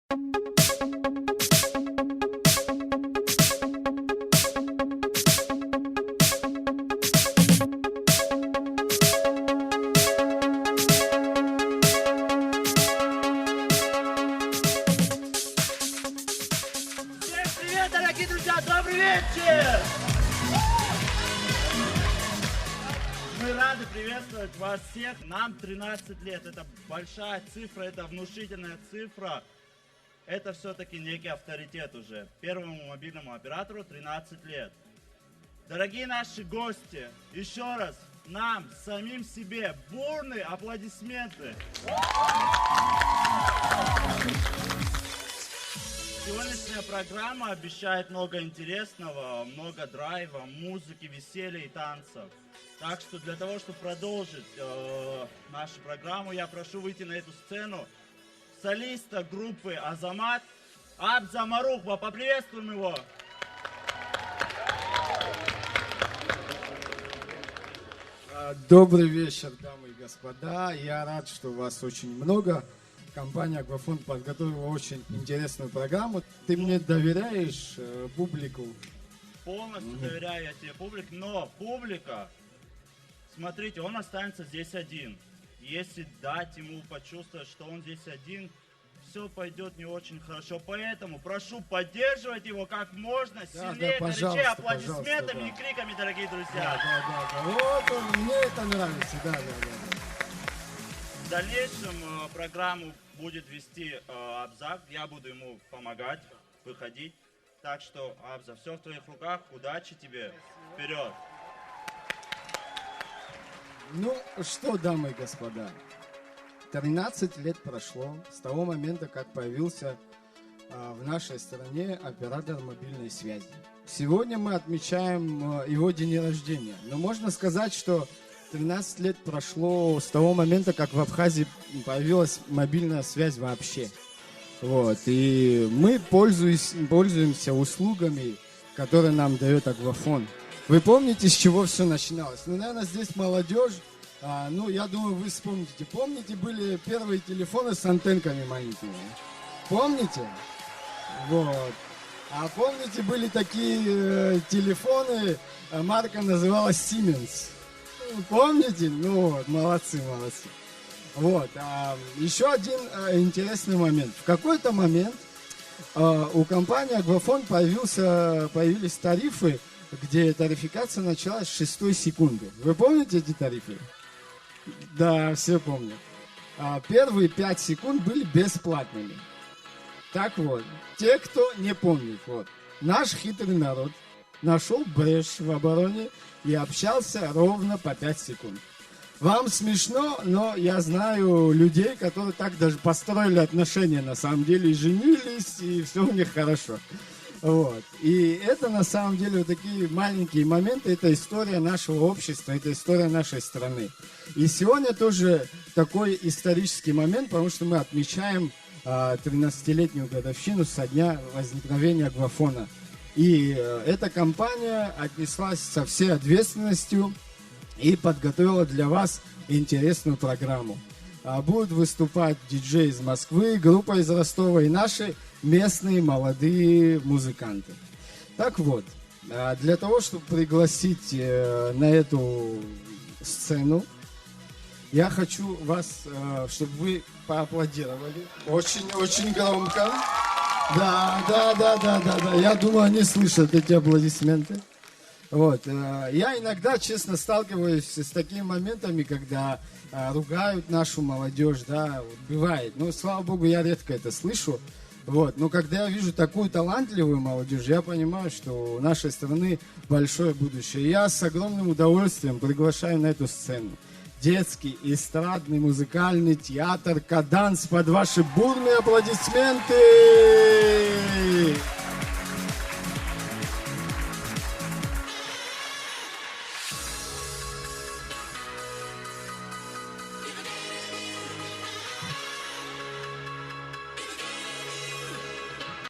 Привет, дорогие друзья! Добрый вечер! Мы рады приветствовать вас всех. Нам 13 лет. Это большая цифра, это внушительная цифра. Это все-таки некий авторитет уже. Первому мобильному оператору 13 лет. Дорогие наши гости, еще раз нам, самим себе, бурные аплодисменты. Сегодняшняя программа обещает много интересного, много драйва, музыки, веселья и танцев. Так что для того, чтобы продолжить нашу программу, я прошу выйти на эту сцену солиста группы Азамат Абза Марухба. Поприветствуем его! Добрый вечер, дамы и господа. Я рад, что вас очень много. Компания Аквафон подготовила очень интересную программу. Ты мне доверяешь публику? Полностью доверяю я тебе, публике, но публика, смотрите, он останется здесь один. Если дать ему почувствовать, что он здесь один, все пойдет не очень хорошо. Поэтому прошу поддерживать его как можно сильнее, горячее, аплодисментами и криками, дорогие друзья. Да. Вот он, мне это нравится, да. В дальнейшем программу будет вести Абзак, я буду ему помогать, выходить. Так что, Абза, все в твоих руках, удачи тебе, вперед! Ну что, дамы и господа, 13 лет прошло с того момента, как появился в нашей стране оператор мобильной связи. Сегодня мы отмечаем его день рождения, но можно сказать, что 13 лет прошло с того момента, как в Абхазии появилась мобильная связь вообще. Вот. И мы пользуемся услугами, которые нам дает Аквафон. Вы помните, с чего все начиналось? Ну, наверное, здесь молодежь. Я думаю, вы вспомните. Помните, были первые телефоны с антенками маленькими? Помните? Вот. А помните, были такие телефоны, марка называлась Siemens. Помните? Ну вот, молодцы. Вот. Еще один интересный момент. В какой-то момент у компании Аквафон появились тарифы, где тарификация началась с 6 секунды. Вы помните эти тарифы? Да, все помнят. Первые 5 секунд были бесплатными. Так вот, те, кто не помнит, вот, наш хитрый народ нашел брешь в обороне и общался ровно по 5 секунд. Вам смешно, но я знаю людей, которые так даже построили отношения на самом деле, и женились, и все у них хорошо. Вот. И это на самом деле вот такие маленькие моменты, это история нашего общества, это история нашей страны. И сегодня тоже такой исторический момент, потому что мы отмечаем 13-летнюю годовщину со дня возникновения Аквафона. И эта компания отнеслась со всей ответственностью и подготовила для вас интересную программу. Будут выступать диджеи из Москвы, группа из Ростова и наши местные молодые музыканты. Так вот, для того, чтобы пригласить на эту сцену, я хочу вас, чтобы вы поаплодировали. Очень громко. Да. Я думаю, они слышат эти аплодисменты. Вот. Я иногда, честно, сталкиваюсь с такими моментами, когда ругают нашу молодежь, да, вот, бывает. Но, слава богу, я редко это слышу. Вот. Но когда я вижу такую талантливую молодежь, я понимаю, что у нашей страны большое будущее. Я с огромным удовольствием приглашаю на эту сцену детский, эстрадный, музыкальный театр «Каданс» под ваши бурные аплодисменты.